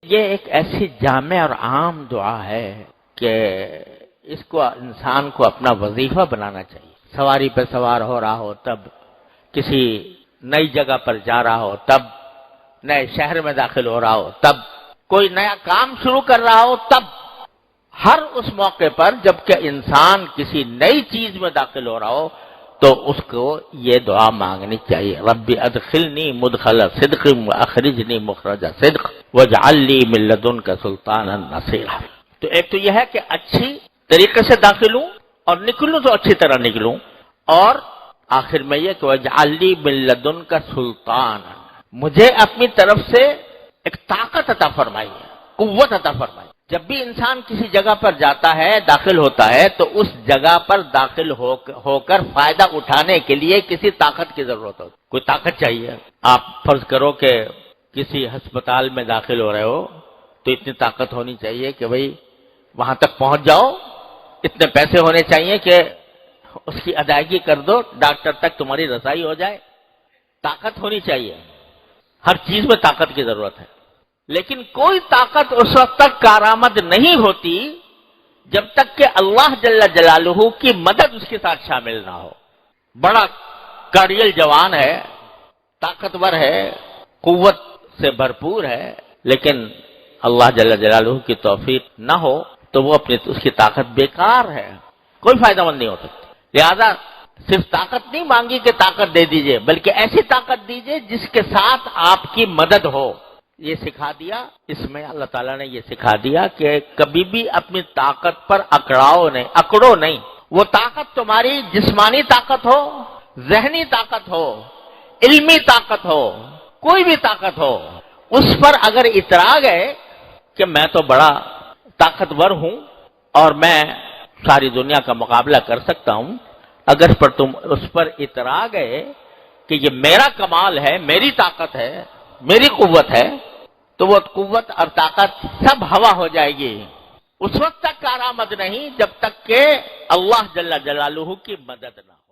یہ ایک ایسی جامع اور عام دعا ہے کہ اس کو انسان کو اپنا وظیفہ بنانا چاہیے۔ سواری پہ سوار ہو رہا ہو تب، کسی نئی جگہ پر جا رہا ہو تب، نئے شہر میں داخل ہو رہا ہو تب، کوئی نیا کام شروع کر رہا ہو تب، ہر اس موقع پر جب کہ انسان کسی نئی چیز میں داخل ہو رہا ہو تو اس کو یہ دعا مانگنی چاہیے، رب ادخلنی مدخل صدق واخرجنی مخرج صدق واجعل لی من لدنک سلطانا نصیرا۔ تو ایک تو یہ ہے کہ اچھی طریقے سے داخل ہوں اور نکلوں تو اچھی طرح نکلوں، اور آخر میں یہ کہ واجعل لی من لدنک سلطانا، مجھے اپنی طرف سے ایک طاقت عطا فرمائیے، قوت عطا فرمائیے۔ جب بھی انسان کسی جگہ پر جاتا ہے، داخل ہوتا ہے، تو اس جگہ پر داخل ہو کر فائدہ اٹھانے کے لیے کسی طاقت کی ضرورت ہوتی، کوئی طاقت چاہیے۔ آپ فرض کرو کہ کسی ہسپتال میں داخل ہو رہے ہو تو اتنی طاقت ہونی چاہیے کہ بھئی وہاں تک پہنچ جاؤ، اتنے پیسے ہونے چاہیے کہ اس کی ادائیگی کر دو، ڈاکٹر تک تمہاری رسائی ہو جائے۔ طاقت ہونی چاہیے، ہر چیز میں طاقت کی ضرورت ہے، لیکن کوئی طاقت اس وقت تک کارآمد نہیں ہوتی جب تک کہ اللہ جل جلالہ کی مدد اس کے ساتھ شامل نہ ہو۔ بڑا کاریل جوان ہے، طاقتور ہے، قوت سے بھرپور ہے، لیکن اللہ جل جلالہ کی توفیق نہ ہو تو وہ اس کی طاقت بیکار ہے، کوئی فائدہ مند نہیں ہو سکتی۔ لہذا صرف طاقت نہیں مانگی کہ طاقت دے دیجئے، بلکہ ایسی طاقت دیجئے جس کے ساتھ آپ کی مدد ہو۔ یہ سکھا دیا اس میں، اللہ تعالیٰ نے یہ سکھا دیا کہ کبھی بھی اپنی طاقت پر اکڑو نہیں۔ وہ طاقت تمہاری جسمانی طاقت ہو، ذہنی طاقت ہو، علمی طاقت ہو، کوئی بھی طاقت ہو، اس پر اگر اترا گئے کہ میں تو بڑا طاقتور ہوں اور میں ساری دنیا کا مقابلہ کر سکتا ہوں، اگر تم اس پر اترا گئے کہ یہ میرا کمال ہے، میری طاقت ہے، میری قوت ہے، تو وہ قوت اور طاقت سب ہوا ہو جائے گی، اس وقت تک کارآمد نہیں جب تک کہ اللہ جل جلالہ کی مدد نہ ہو۔